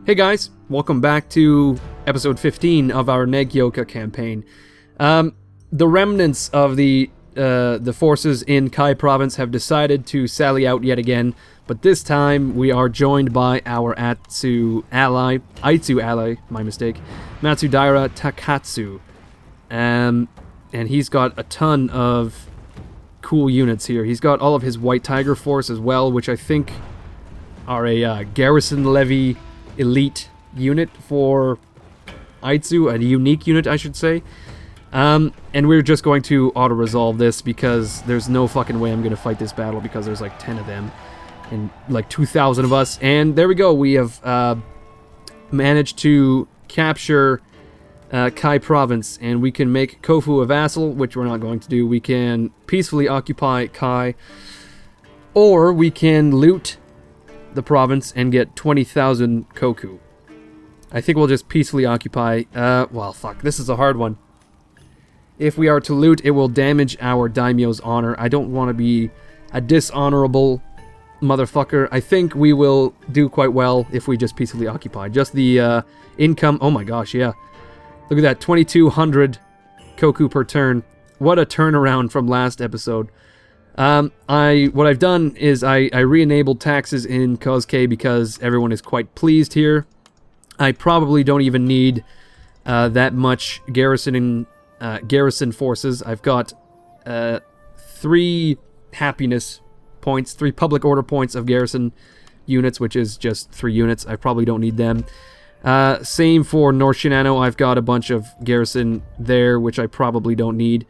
Hey guys, welcome back to episode 15 of our Nagaoka campaign. The remnants of the forces in Kai province have decided to sally out yet again, but this time we are joined by our Aitsu ally, Matsudaira Takatsu. And he's got a ton of cool units here. He's got all of his White Tiger force as well, which I think are a garrison levy elite unit for Aitsu, a unique unit, I should say. And we're just going to auto-resolve this because there's no fucking way I'm going to fight this battle because there's like 10 of them and like 2,000 of us. And there we go. We have managed to capture Kai province, and we can make Kofu a vassal, which we're not going to do. We can peacefully occupy Kai, or we can loot the province and get 20,000 koku. I think we'll just peacefully occupy. Well, fuck, this is a hard one. If we are to loot, it will damage our daimyo's honor. I don't want to be a dishonorable motherfucker. I think we will do quite well if we just peacefully occupy. Just the income. Oh my gosh, yeah. Look at that, 2,200 koku per turn. What a turnaround from last episode. What I've done is I re-enabled taxes in Kosuke because everyone is quite pleased here. I probably don't even need that much garrison forces. I've got 3 happiness points, 3 public order points of garrison units, which is just 3 units. I probably don't need them. Same for North Shinano. I've got a bunch of garrison there, which I probably don't need.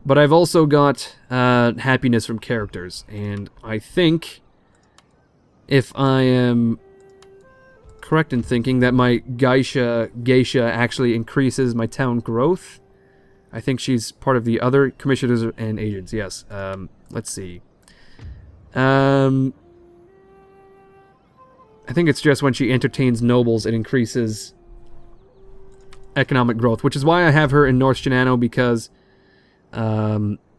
But I've also got happiness from characters, and I think, if I am correct in thinking, that my geisha actually increases my town growth. I think she's part of the other commissioners and agents, yes. Let's see. I think it's just when she entertains nobles, it increases economic growth, which is why I have her in North Shinano, because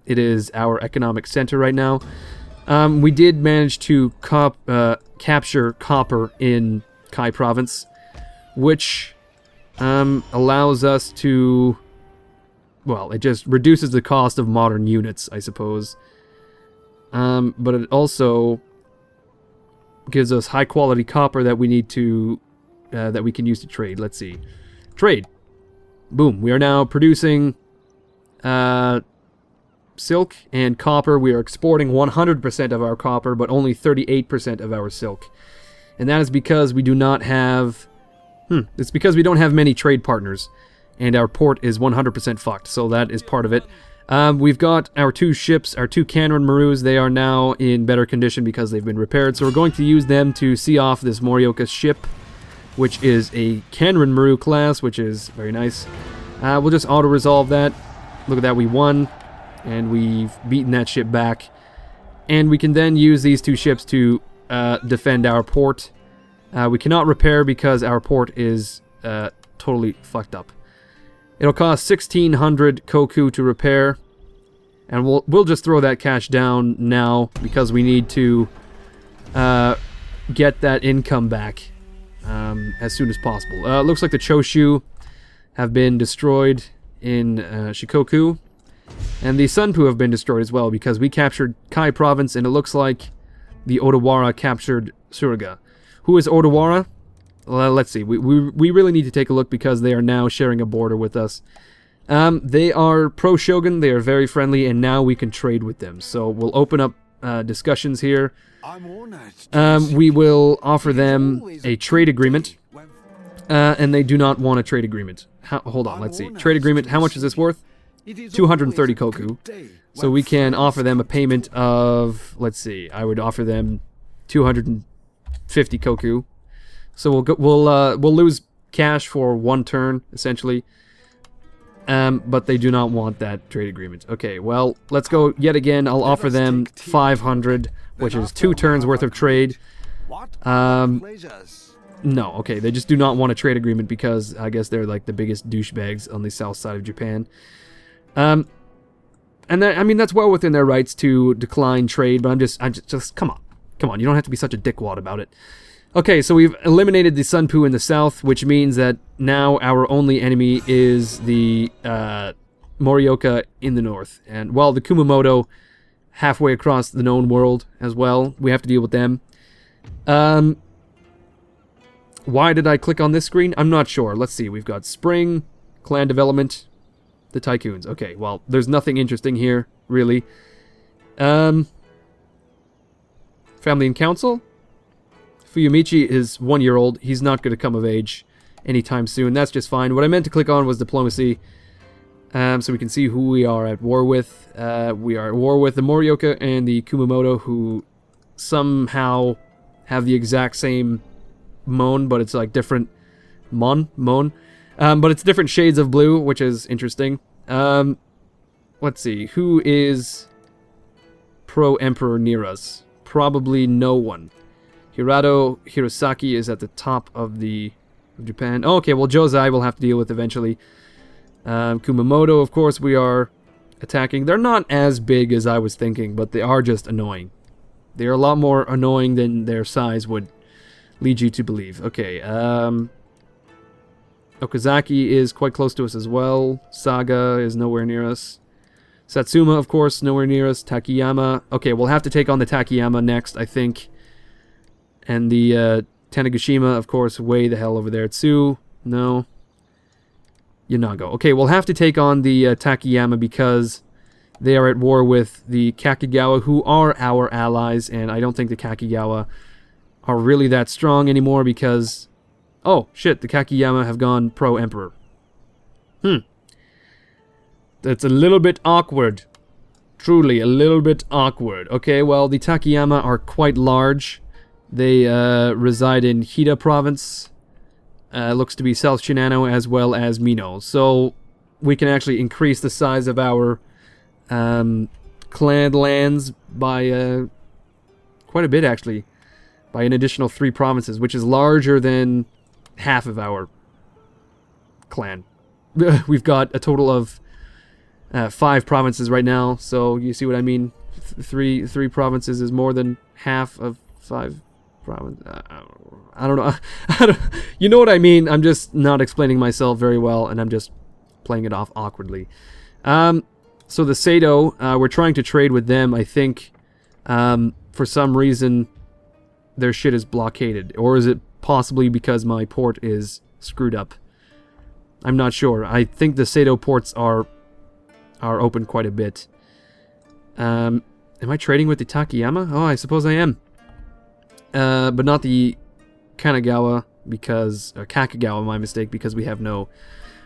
it is our economic center right now. We did manage to capture copper in Kai province, which allows us to, well, it just reduces the cost of modern units, I suppose. But it also gives us high quality copper that we need to, that we can use to trade. Let's see. Trade. Boom. We are now producing silk and copper. We are exporting 100% of our copper, but only 38% of our silk. And that is because we do not have... it's because we don't have many trade partners, and our port is 100% fucked, so that is part of it. We've got our 2 ships, our 2 Kanran Marus. They are now in better condition because they've been repaired, so we're going to use them to see off this Morioka ship, which is a Kanran Maru class, which is very nice. We'll just auto-resolve that. Look at that, we won, and we've beaten that ship back. And we can then use these 2 ships to defend our port. We cannot repair because our port is totally fucked up. It'll cost 1,600 koku to repair, and we'll just throw that cash down now because we need to get that income back as soon as possible. Looks like the Choshu have been destroyed in Shikoku, and the Sunpu have been destroyed as well because we captured Kai province, and it looks like the Odawara captured Suruga. Who is Odawara? Well, let's see. We really need to take a look because they are now sharing a border with us. They are pro-Shogun, they are very friendly, and now we can trade with them. So we'll open up discussions here. We will offer them a trade agreement, and they do not want a trade agreement. Hold on, let's see. Trade agreement, how much is this worth? 230 koku. So we can offer them a payment of, let's see, I would offer them 250 koku. So we'll lose cash for 1 turn, essentially. But they do not want that trade agreement. Okay, well, let's go yet again. I'll offer them 500, which is 2 turns worth of trade. No, okay, they just do not want a trade agreement because I guess they're like the biggest douchebags on the south side of Japan. And that, I mean, that's well within their rights to decline trade, but I'm just come on, you don't have to be such a dickwad about it. Okay, so we've eliminated the Sunpu in the south, which means that now our only enemy is the Morioka in the north. And, well, the Kumamoto halfway across the known world as well. We have to deal with them. Why did I click on this screen? I'm not sure. Let's see. We've got Spring, Clan Development, the Tycoons. Okay, well, there's nothing interesting here, really. Family and Council? Fuyumichi is 1 year old. He's not going to come of age anytime soon. That's just fine. What I meant to click on was Diplomacy. So we can see who we are at war with. We are at war with the Morioka and the Kumamoto, who somehow have the exact same mon, but it's like different mon. But it's different shades of blue, which is interesting. Let's see. Who is pro-emperor near us? Probably no one. Hirado Hirosaki is at the top of Japan. Oh, okay, well, Josai we'll have to deal with eventually. Kumamoto, of course, we are attacking. They're not as big as I was thinking, but they are just annoying. They are a lot more annoying than their size would lead you to believe. Okay, Okazaki is quite close to us as well. Saga is nowhere near us. Satsuma, of course, nowhere near us. Takayama. Okay, we'll have to take on the Takayama next, I think. And the Tanegashima, of course, way the hell over there. Tsu, no. Yanago. Okay, we'll have to take on the Takayama because they are at war with the Kakigawa, who are our allies, and I don't think the Kakigawa are really that strong anymore because... Oh, shit, the Kakiyama have gone pro-emperor. That's a little bit awkward. Truly, a little bit awkward. Okay, well, the Takayama are quite large. They reside in Hida province. Looks to be South Shinano as well as Mino. So we can actually increase the size of our clan lands by quite a bit, actually. By an additional 3 provinces, which is larger than half of our clan. We've got a total of 5 provinces right now, so you see what I mean? Three provinces is more than half of 5 provinces. I don't know. You know what I mean? I'm just not explaining myself very well, and I'm just playing it off awkwardly. So the Sado, we're trying to trade with them, I think. For some reason, their shit is blockaded. Or is it possibly because my port is screwed up? I'm not sure. I think the Sado ports are open quite a bit. Am I trading with the Takayama? Oh, I suppose I am. But not the Kanagawa, because... Or Kakigawa, my mistake, because we have no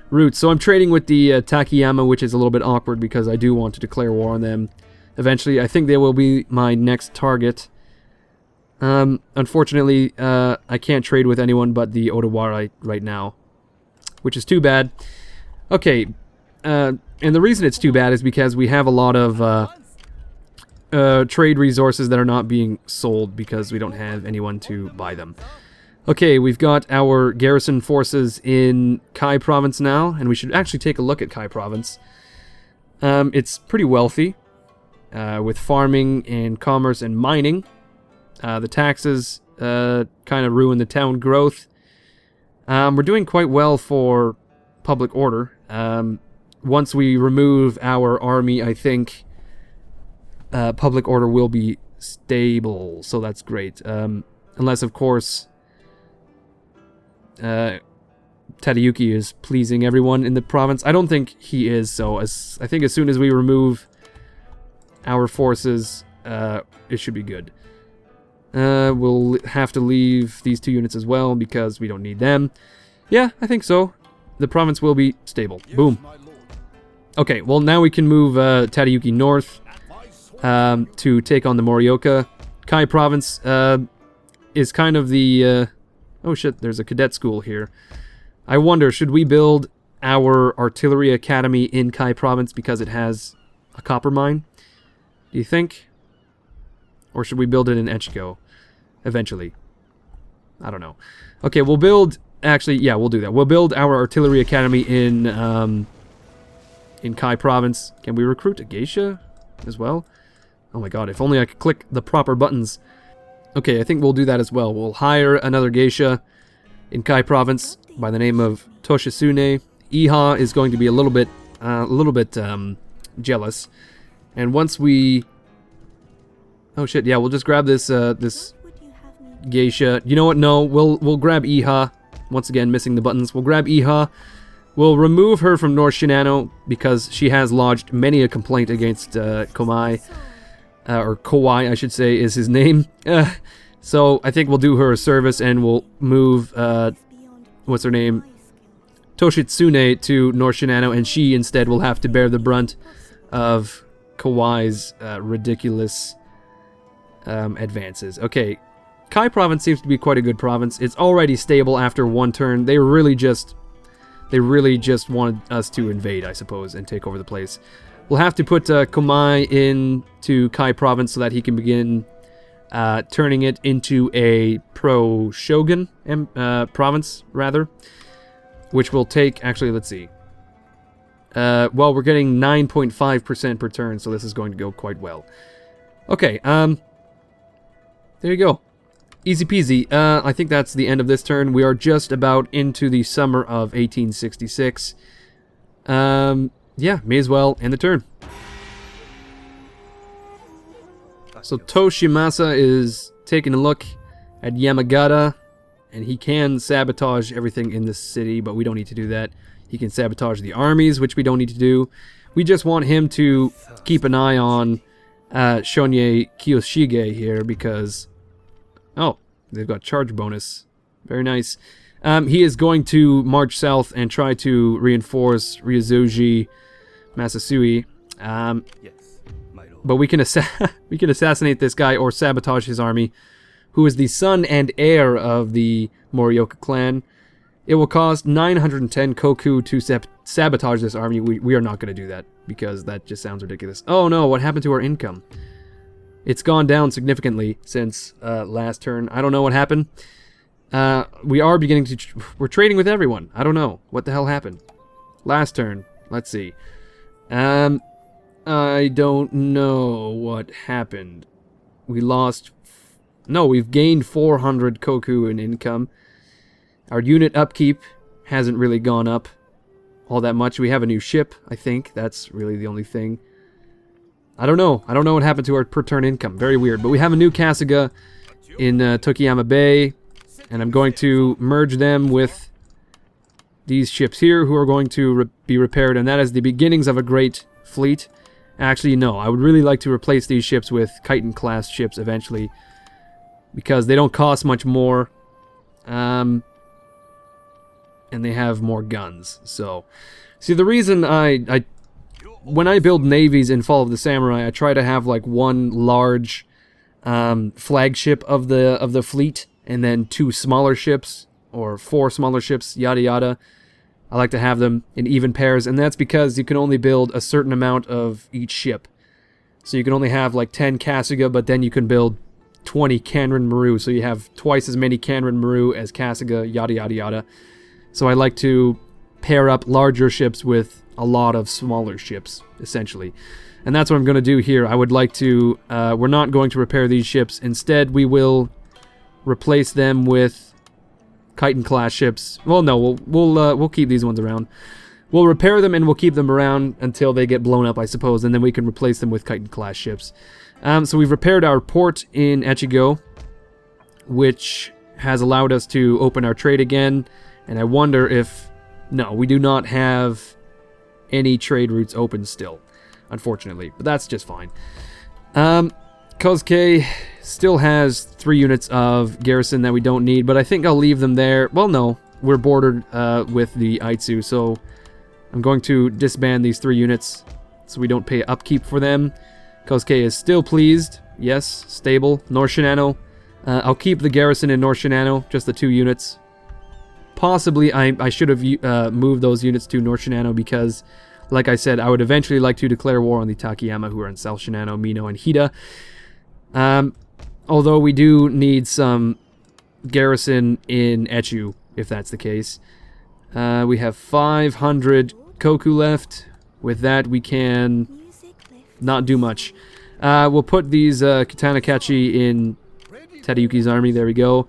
roots. So I'm trading with the Takayama, which is a little bit awkward because I do want to declare war on them eventually. I think they will be my next target. Unfortunately, I can't trade with anyone but the Odawara right now, which is too bad. Okay, and the reason it's too bad is because we have a lot of trade resources that are not being sold because we don't have anyone to buy them. Okay, we've got our garrison forces in Kai province now, and we should actually take a look at Kai province. It's pretty wealthy, with farming and commerce and mining. The taxes kind of ruin the town growth. We're doing quite well for public order. Once we remove our army, I think public order will be stable, so that's great. Unless, of course, Tadayuki is pleasing everyone in the province. I don't think he is, so I think as soon as we remove our forces, it should be good. We'll have to leave these 2 units as well because we don't need them. Yeah, I think so. The province will be stable. Boom. Okay, well now we can move Tadayuki north to take on the Morioka. Kai province is kind of the... oh shit, there's a cadet school here. I wonder, should we build our artillery academy in Kai province because it has a copper mine? Do you think? Or should we build it in Echiko eventually? I don't know. Okay, we'll build... Actually, yeah, we'll do that. We'll build our artillery academy in Kai province. Can we recruit a geisha as well? Oh my god, if only I could click the proper buttons. Okay, I think we'll do that as well. We'll hire another geisha in Kai province by the name of Toshitsune. Iha is going to be a little bit jealous. And once we... Oh shit, yeah, we'll just grab this this geisha. You know what? No, we'll grab Iha. Once again, missing the buttons. We'll grab Iha. We'll remove her from North Shinano because she has lodged many a complaint against Kōmei. Or Kawai, I should say, is his name. So I think we'll do her a service and we'll move, what's her name? Toshitsune to North Shinano, and she instead will have to bear the brunt of Kawai's ridiculous advances. Okay, Kai province seems to be quite a good province. It's already stable after one turn. They really just wanted us to invade, I suppose, and take over the place. We'll have to put Kōmei into Kai province so that he can begin turning it into a pro-shogun province, rather. Which will take, actually, let's see. Well, we're getting 9.5% per turn, so this is going to go quite well. Okay, there you go. Easy peasy. I think that's the end of this turn. We are just about into the summer of 1866. Yeah, may as well end the turn. So Toshimasa is taking a look at Yamagata, and he can sabotage everything in the city, but we don't need to do that. He can sabotage the armies, which we don't need to do. We just want him to keep an eye on Shonye Kiyoshige here, because... Oh, they've got charge bonus. Very nice. He is going to march south and try to reinforce Ryozuji Masasui. But we can assassinate this guy or sabotage his army, who is the son and heir of the Morioka clan. It will cost 910 koku to sabotage this army. We are not going to do that, because that just sounds ridiculous. Oh no, what happened to our income? It's gone down significantly since last turn. I don't know what happened. We are beginning to... We're trading with everyone. I don't know. What the hell happened? Last turn. Let's see. I don't know what happened. We lost... No, we've gained 400 koku in income. Our unit upkeep hasn't really gone up all that much. We have a new ship, I think. That's really the only thing. I don't know. I don't know what happened to our per turn income. Very weird. But we have a new Kasuga in Tokiyama Bay. And I'm going to merge them with these ships here, who are going to be repaired. And that is the beginnings of a great fleet. Actually, no. I would really like to replace these ships with Chiton-class ships eventually, because they don't cost much more. And they have more guns. So, see, the reason when I build navies in Fall of the Samurai, I try to have like one large flagship of the fleet, and then 2 smaller ships, or 4 smaller ships, yada yada. I like to have them in even pairs, and that's because you can only build a certain amount of each ship. So you can only have like 10 Kasuga, but then you can build 20 Kanran Maru, so you have twice as many Kanran Maru as Kasuga, yada yada yada. So I like to pair up larger ships with a lot of smaller ships, essentially. And that's what I'm going to do here. I would like to... we're not going to repair these ships. Instead, we will replace them with Chiton-class ships. Well, no, we'll keep these ones around. We'll repair them and we'll keep them around until they get blown up, I suppose, and then we can replace them with Chiton-class ships. So we've repaired our port in Echigo, which has allowed us to open our trade again. And I wonder if... No, we do not have any trade routes open still, unfortunately. But that's just fine. Kozuke still has 3 units of garrison that we don't need, but I think I'll leave them there. Well, no, we're bordered with the Aitsu, so I'm going to disband these 3 units so we don't pay upkeep for them. Kozuke is still pleased. Yes, stable. North Shinano. I'll keep the garrison in North Shinano, just the 2 units. Possibly I should have moved those units to North Shinano because, like I said, I would eventually like to declare war on the Takayama, who are in South Shinano, Mino, and Hida. Although we do need some garrison in Echu, if that's the case. We have 500 koku left. With that, we can not do much. We'll put these Kitanakachi in Tadayuki's army. There we go.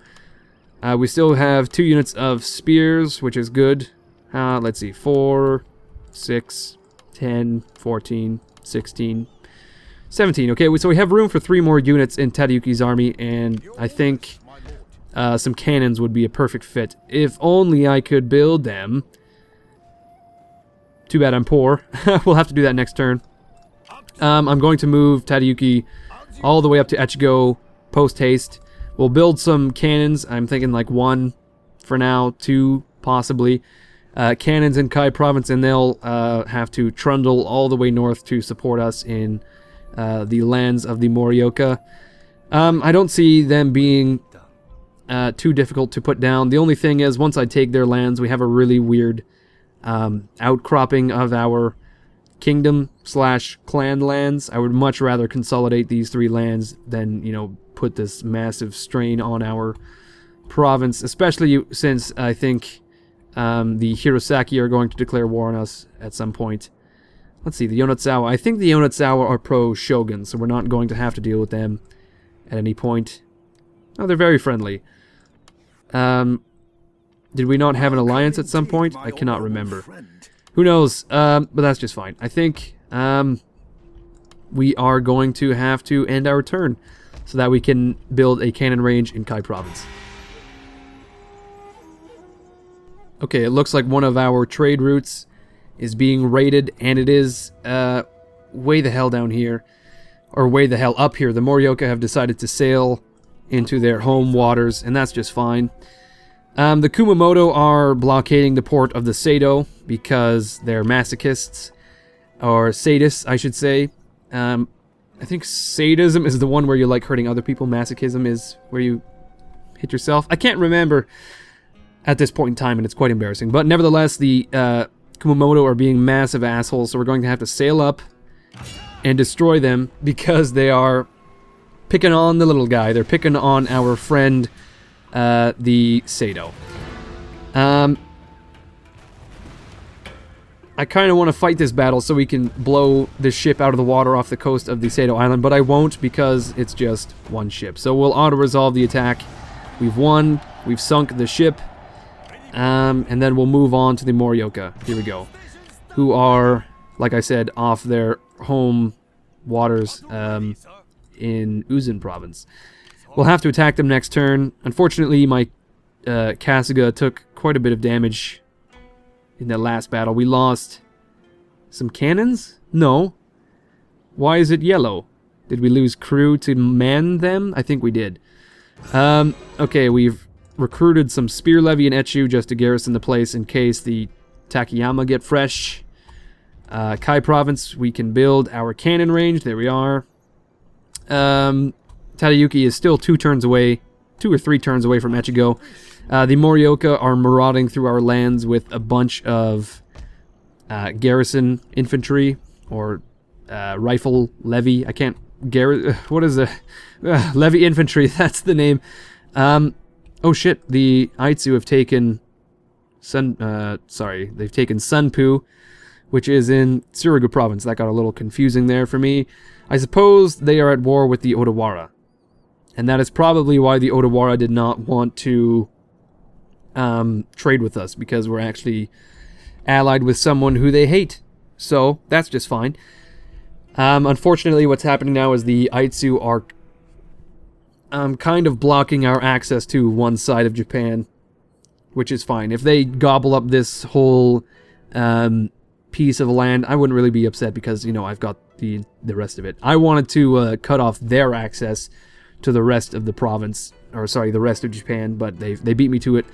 We still have 2 units of spears, which is good. Let's see, 4, 6, 10, 14, 16, 17. Okay, so we have room for 3 more units in Tadayuki's army, and I think some cannons would be a perfect fit. If only I could build them. Too bad I'm poor. We'll have to do that next turn. I'm going to move Tadayuki all the way up to Echigo post-haste. We'll build some cannons. I'm thinking like 1 for now, 2 possibly. Cannons in Kai province, and they'll have to trundle all the way north to support us in the lands of the Morioka. I don't see them being too difficult to put down. The only thing is, once I take their lands, we have a really weird outcropping of our kingdom / clan lands. I would much rather consolidate these 3 lands than, you know, put this massive strain on our province, especially since I think the Hirosaki are going to declare war on us at some point. Let's see, the Yonatsawa. I think the Yonatsawa are pro-Shogun, so we're not going to have to deal with them at any point. Oh, they're very friendly. Did we not have an alliance at some point? I cannot remember. Who knows? But that's just fine. I think we are going to have to end our turn so that we can build a cannon range in Kai province. Okay, it looks like one of our trade routes is being raided, and it is way the hell down here, or way the hell up here. The Morioka have decided to sail into their home waters, and that's just fine. The Kumamoto are blockading the port of the Sado because they're masochists, or sadists, I should say. I think sadism is the one where you like hurting other people. Masochism is where you hit yourself. I can't remember at this point in time, and it's quite embarrassing. But nevertheless, the Kumamoto are being massive assholes, so we're going to have to sail up and destroy them because they are picking on the little guy. They're picking on our friend, the Sado. I kind of want to fight this battle so we can blow this ship out of the water off the coast of the Sado Island, but I won't because it's just one ship. So we'll auto-resolve the attack. We've won. We've sunk the ship. And then we'll move on to the Morioka. Here we go. Who are, like I said, off their home waters in Uzun province. We'll have to attack them next turn. Unfortunately, my Kasuga took quite a bit of damage in that last battle. We lost some cannons? No. Why is it yellow? Did we lose crew to man them? I think we did. Okay, we've recruited some spear levy in Echu just to garrison the place in case the Takayama get fresh. Kai province, we can build our cannon range. There we are. Tadayuki is still 2 turns away, 2 or 3 turns away from Echigo. The Morioka are marauding through our lands with a bunch of garrison infantry or rifle levy. I can't what is levy infantry? That's the name. Oh shit! The Aitsu have taken they've taken Sunpu, which is in Tsuruga province. That got a little confusing there for me. I suppose they are at war with the Odawara. And that is probably why the Odawara did not want to trade with us, because we're actually allied with someone who they hate. So, that's just fine. Unfortunately, what's happening now is the Aitsu are kind of blocking our access to one side of Japan, which is fine. If they gobble up this whole piece of land, I wouldn't really be upset because, you know, I've got the rest of it. I wanted to cut off their access to the rest of the province, or sorry, the rest of Japan, but they beat me to it.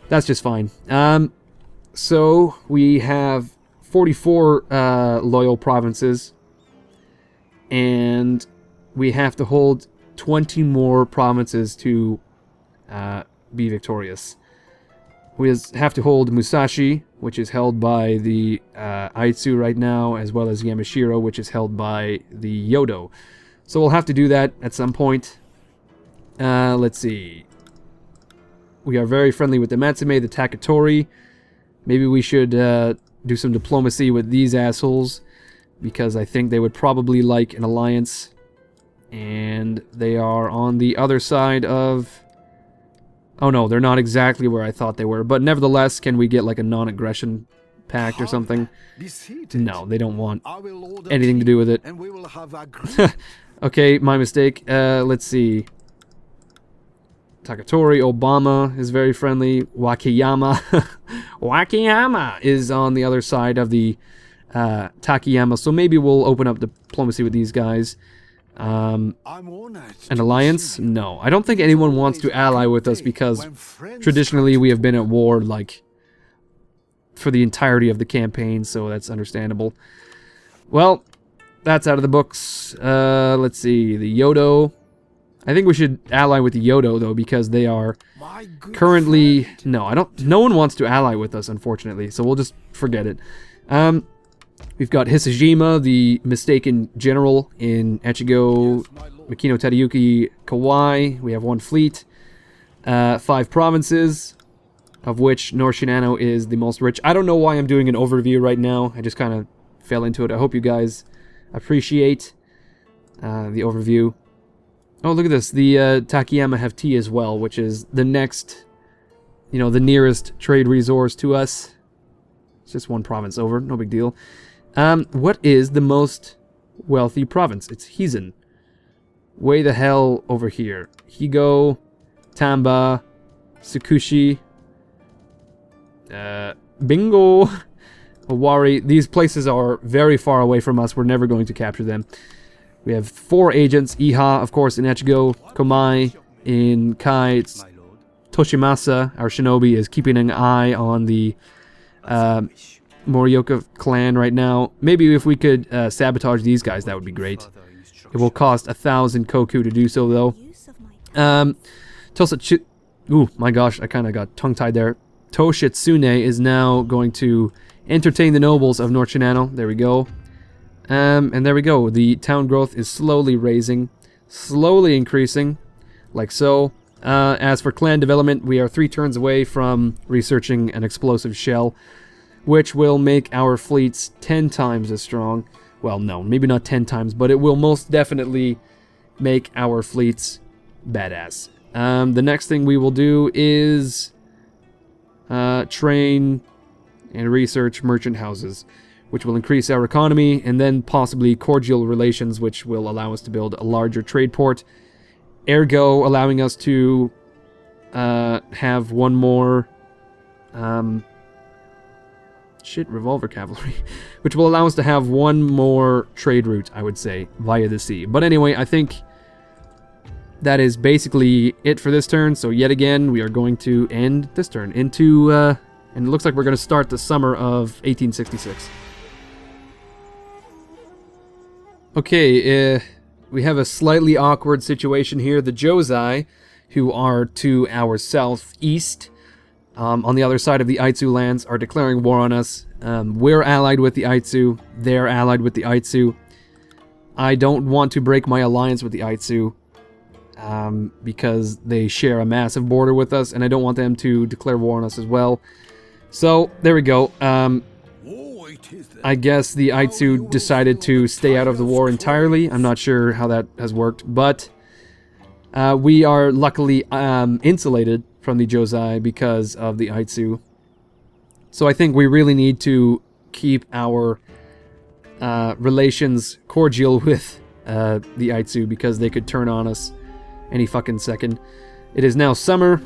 That's just fine. So we have 44 loyal provinces, and we have to hold 20 more provinces to be victorious. We have to hold Musashi, which is held by the Aitsu right now, as well as Yamashiro, which is held by the Yodo. So we'll have to do that at some point. Let's see. We are very friendly with the Matsume, the Takatori. Maybe we should do some diplomacy with these assholes, because I think they would probably like an alliance. And they are on the other side of... Oh no, they're not exactly where I thought they were. But nevertheless, can we get like a non-aggression pact or something? No, they don't want anything to do with it. Okay, my mistake. Let's see. Takatori Obama is very friendly. Wakayama. Wakayama is on the other side of the Takayama. So maybe we'll open up diplomacy with these guys. An alliance? No. I don't think anyone wants to ally with us because traditionally we have been at war, like, for the entirety of the campaign, so that's understandable. Well, that's out of the books. Let's see. The Yodo. I think we should ally with the Yodo, though, because they are currently... No, no one wants to ally with us, unfortunately, so we'll just forget it. We've got Hisajima, the mistaken general in Echigo, Mikino Tadayuki, Kawai. We have 1 fleet, 5 provinces, of which North Shinano is the most rich. I don't know why I'm doing an overview right now. I just kind of fell into it. I hope you guys appreciate the overview. Oh, look at this. The Takayama have tea as well, which is the next, the nearest trade resource to us. It's just 1 province over. No big deal. What is the most wealthy province? It's Hizen. Way the hell over here. Higo, Tamba, Tsukushi, Bingo, Owari. These places are very far away from us. We're never going to capture them. We have 4 agents. Iha, of course, in Echigo. Kōmei in Kai. Toshimasa, our shinobi, is keeping an eye on the Morioka clan right now. Maybe if we could sabotage these guys, that would be great. It will cost 1,000 koku to do so, though. Ooh, my gosh, I kind of got tongue-tied there. Toshitsune is now going to entertain the nobles of North Shinano. There we go. And there we go. The town growth is slowly raising, slowly increasing, like so. As for clan development, we are 3 turns away from researching an explosive shell, which will make our fleets 10 times as strong. Well, no, maybe not 10 times, but it will most definitely make our fleets badass. The next thing we will do is train and research merchant houses, which will increase our economy, and then possibly cordial relations, which will allow us to build a larger trade port, ergo allowing us to have 1 more revolver cavalry, which will allow us to have 1 more trade route, I would say, via the sea. But anyway, I think that is basically it for this turn, so yet again we are going to end this turn into and it looks like we're going to start the summer of 1866. Okay, we have a slightly awkward situation here. The Josai, who are to our southeast, on the other side of the Aitsu lands, are declaring war on us. We're allied with the Aitsu. They're allied with the Aitsu. I don't want to break my alliance with the Aitsu because they share a massive border with us, and I don't want them to declare war on us as well. So, there we go. I guess the Aitsu decided to stay out of the war entirely. I'm not sure how that has worked, but we are luckily insulated from the Josai because of the Aitsu. So I think we really need to keep our relations cordial with the Aitsu because they could turn on us any fucking second. It is now summer.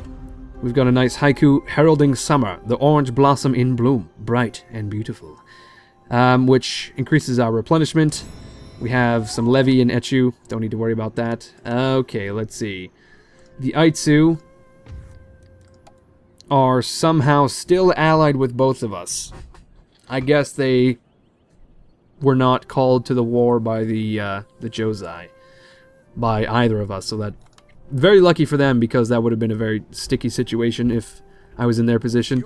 We've got a nice haiku heralding summer, the orange blossom in bloom, bright and beautiful, which increases our replenishment. We have some levy in Echu. Don't need to worry about that. Okay, let's see. The Aitsu are somehow still allied with both of us. I guess they were not called to the war by the Josai, by either of us, so that very lucky for them, because that would have been a very sticky situation if I was in their position.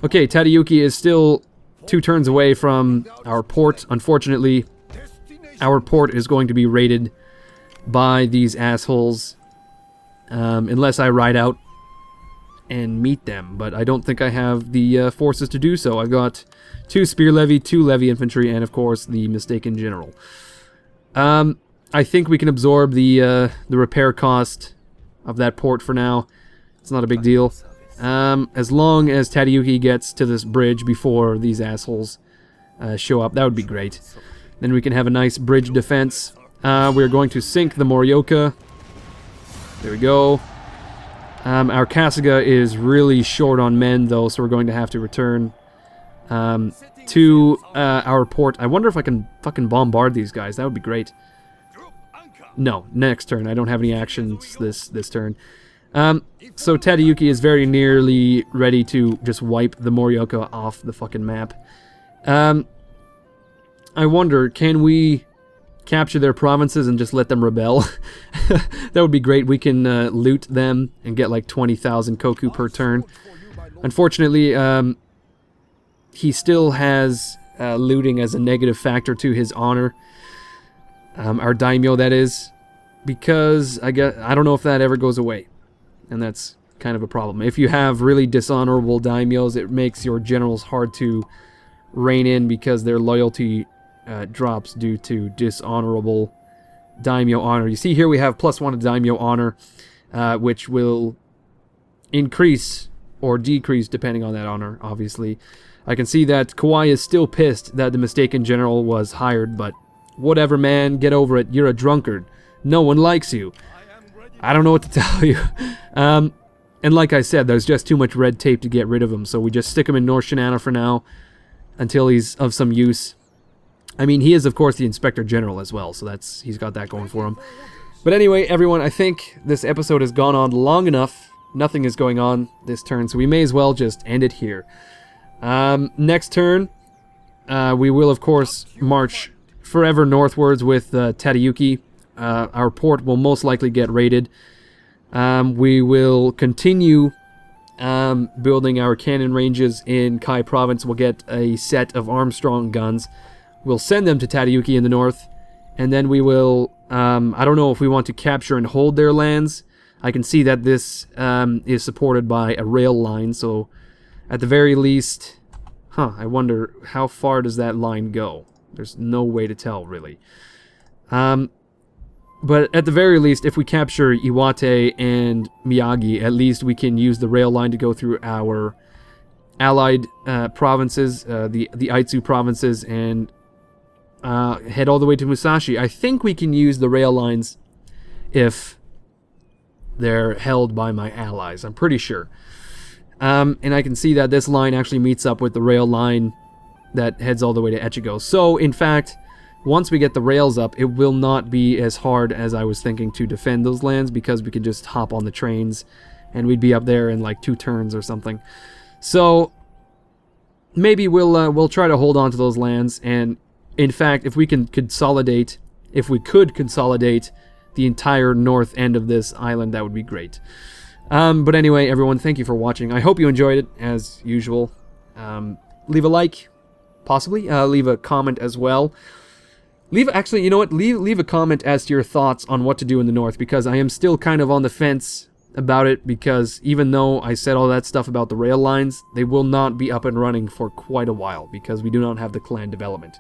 Okay, Tadayuki is still 2 turns away from our port. Unfortunately, our port is going to be raided by these assholes unless I ride out and meet them, but I don't think I have the forces to do so. I've got 2 spear levy, 2 levy infantry, and of course the mistaken general. I think we can absorb the repair cost of that port for now. It's not a big deal. As long as Tadayuki gets to this bridge before these assholes show up, that would be great. Then we can have a nice bridge defense. We're going to sink the Morioka. There we go. Our Kasuga is really short on men, though, so we're going to have to return to our port. I wonder if I can fucking bombard these guys. That would be great. No, next turn. I don't have any actions this turn. So Tadayuki is very nearly ready to just wipe the Morioka off the fucking map. I wonder, can we capture their provinces and just let them rebel? That would be great. We can loot them and get like 20,000 koku per turn. Unfortunately, he still has looting as a negative factor to his honor. Our daimyo, that is, because I don't know if that ever goes away, and that's kind of a problem. If you have really dishonorable daimyos, it makes your generals hard to rein in because their loyalty drops due to dishonorable daimyo honor. You see here we have +1 to daimyo honor, which will increase or decrease depending on that honor, obviously. I can see that Kawai is still pissed that the mistaken general was hired, but whatever, man, get over it. You're a drunkard. No one likes you. I don't know what to tell you. And like I said, there's just too much red tape to get rid of him, so we just stick him in North Shinano for now until he's of some use. I mean, he is, of course, the Inspector General as well, so he's got that going for him. But anyway, everyone, I think this episode has gone on long enough. Nothing is going on this turn, so we may as well just end it here. Next turn, we will, of course, march forever northwards with Tadayuki. Our port will most likely get raided. We will continue building our cannon ranges in Kai Province. We'll get a set of Armstrong guns. We'll send them to Tadayuki in the north, and then we will, I don't know if we want to capture and hold their lands. I can see that this is supported by a rail line, so at the very least, I wonder how far does that line go? There's no way to tell, really. But at the very least, if we capture Iwate and Miyagi, at least we can use the rail line to go through our allied provinces, the Aitsu provinces, and head all the way to Musashi. I think we can use the rail lines if they're held by my allies. I'm pretty sure. And I can see that this line actually meets up with the rail line that heads all the way to Echigo. So, in fact, once we get the rails up, it will not be as hard as I was thinking to defend those lands, because we could just hop on the trains and we'd be up there in like 2 turns or something. So, maybe we'll try to hold on to those lands, and in fact, if we could consolidate the entire north end of this island, that would be great. But anyway, everyone, thank you for watching. I hope you enjoyed it, as usual. Leave a like, possibly. Leave a comment as well. Actually, you know what? Leave a comment as to your thoughts on what to do in the north, because I am still kind of on the fence about it, because even though I said all that stuff about the rail lines, they will not be up and running for quite a while, because we do not have the clan development.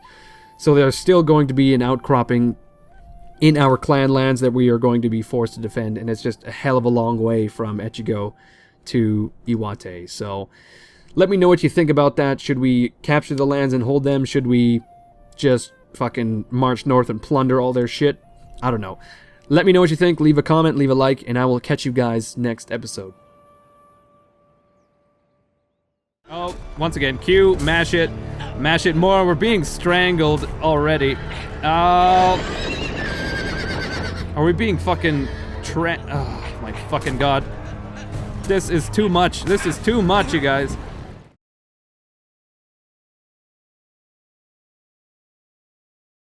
So there's still going to be an outcropping in our clan lands that we are going to be forced to defend, and it's just a hell of a long way from Echigo to Iwate. So let me know what you think about that. Should we capture the lands and hold them? Should we just fucking march north and plunder all their shit? I don't know. Let me know what you think. Leave a comment, leave a like, and I will catch you guys next episode. Oh, once again, Q, mash it more. We're being strangled already. Oh, are we being fucking oh my fucking god. This is too much. This is too much, you guys.